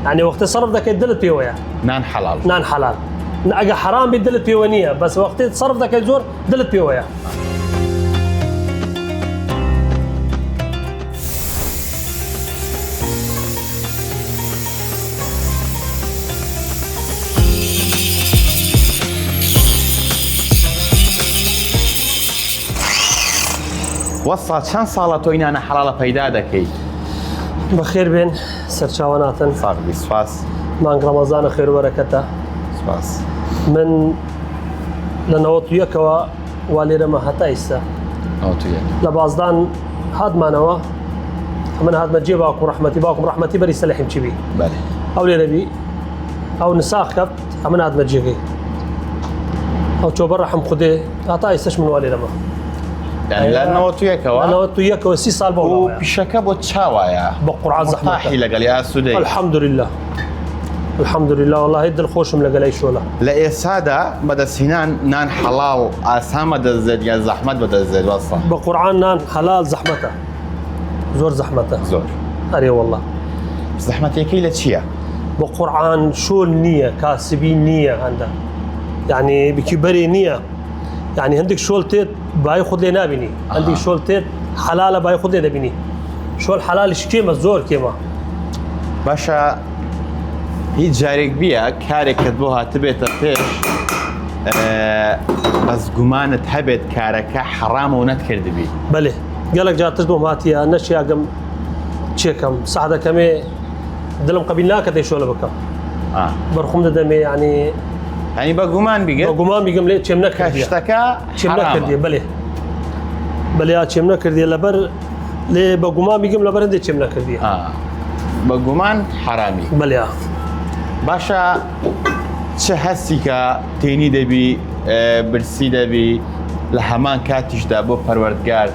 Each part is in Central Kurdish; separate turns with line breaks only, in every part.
يعني وقت تصرف ذاك الدلت بيويا
نان حلال
نان حلال اجا حرام بالدلت بيوانيه بس وقت تصرف ذاك الزور دلت بيويا
وصلت چەند ساڵە تۆی نانە حەڵاڵە پەیدا دەکەی؟
بخير بين سرچاواناتن
ساغبی سپاس
مانگ رمضان خير وبركته
سپاس
من لنوت يكوا واليرما حتى إسا
ئەوتویە
لبازدان هاد مانوا من هاد مجي باكم رحمتي بري سلحم تشبي
بەێ
او لربي او نساخ كبت من هاد مجيكي او شو برحم خدي حتى إساش من واليرما
يعني لأنه تويكوا
انا وتو يكوا 6 سال بولا
وبشكا بۆ چاوایە
بقرعة زحمة
مرتاحی لەگەڵ ئاسوودەی
الحمد لله والله دل خوشم لقلي شولا
لە ئێسادا بەدەستهێنان نان حەڵاڵ ئاسان بەدەستدێت یا زەحمەت بەدەستدێت وەستا
بقرعان نان حلال زحمته زور زحمته
زۆر
اري والله
زەحمەتەکەی لە چییە؟
بقرعان شول نية كاسبين نية عنده يعني بكبري نية يعني عندك شول تيت باي خذ لي نابني عندك شول تيت حلال باي خذ لي نابني شول حلال شكيمة زور كيما
باشە هیچ جارێک بیە کارێکت بۆ هاتبێتە پێش بەس گومانت هەبێت کارەکە حەرامە و نەتکردبی
بله قالك جاتش بهم هاتيا نشيا قم تشيكم سعدة كمي دلم قبيلنا كتي شول بكم برخم دمي يعني
يعني بە گومان بیگەت
قمام بيقم ليه تشم نكر
شتەکە
تشم نكر دي بله بله تشم نكر دي لبر ليه بقمام بيقم لبر عندي تشم نكر دي
بە گومان حرامی
بله
باشە چه هەستی کە تێنی دەبی برسی دەبی لە هەمان کاتیشدا بۆ پەروەردگار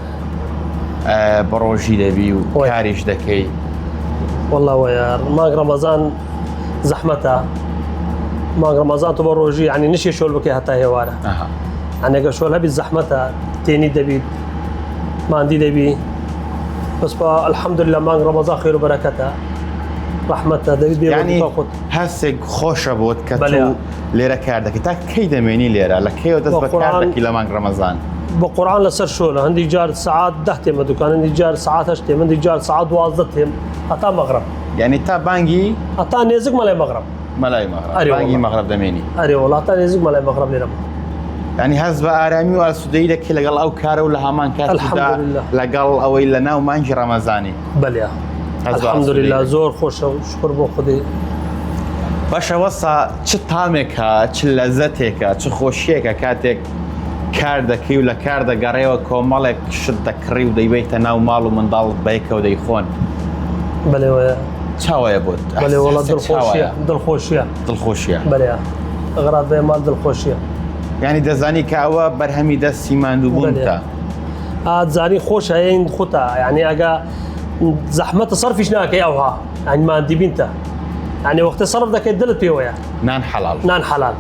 بە ڕۆژی دەبی و کاریش دەکەی
والله ويا ماق رمضان زحمتها ماق رمضان تبى روجي يعني نشي شول بكي حتى هوارة يعني اگر شول هبي زحمتها تيني دبي ما عندي دبي بس الحمد لله ماق رمضان خير وبركتها رحمتها دبي بيا
يعني هەستێک خۆشە بۆت کە تۆ لێرە کار دەکەی تا کەی دەمێنی لێرە لە کەیەوە دەست بە کار دەکەی لە مانگ ڕەمەزان
بقرآن لسر شوله عندي جار ساعات 10 تيم دكان عندي جار ساعات 8 تيم عندي جار ساعات 12 تيم حتى مغرب
يعني تا بانگی
حتى نيزك مالي مغرب
مەلای مەغرب بانگی مەغرب دەمێنی
اري والله حتى نيزك مالي مغرب ليرم
يعني هەست بە ئارامی و ئاسوودەیی دەکەی لەگەڵ ئەو کارە و لە هەمان کاتدا لەگەڵ ئەوەی لە ناو مانگی ڕەمەزانی
بله الحمد لله زور خوش شكر بو خدي
باشە وەسا چ تامێکە چ لەزەتێکە چ خۆشیەکە کاتێک کار دەکەی و لە کار دەگەڕێەوە کۆمەڵێک شت دەکڕی و دەیبێتە ناو ماڵ و منداڵ بەیەکەوە دەیخۆن
بله ويا
چاوەیە بۆت
بله والله دڵخۆشیە بله غرات بێ مال دڵخۆشیە
يعني دەزانی کە ئەوە بەرهەمی دەستی ماندووبوونتە
زانی خۆش هەیە خوتا يعني اگا زحمة صرفش ناكي اوها يعني ما عندي بنته يعني وقت صرف ذاك الدلت بيويا
نان حلال
نان حلال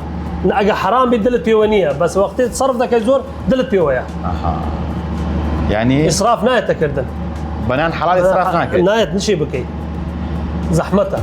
اجا حرام بالدلت بيوانيه بس وقت تصرف ذاك الزور دلت بيويا
يعني
اسراف نايت تكردن
بنان حلال اسراف ناكي
نايت نشي بكي زحمتها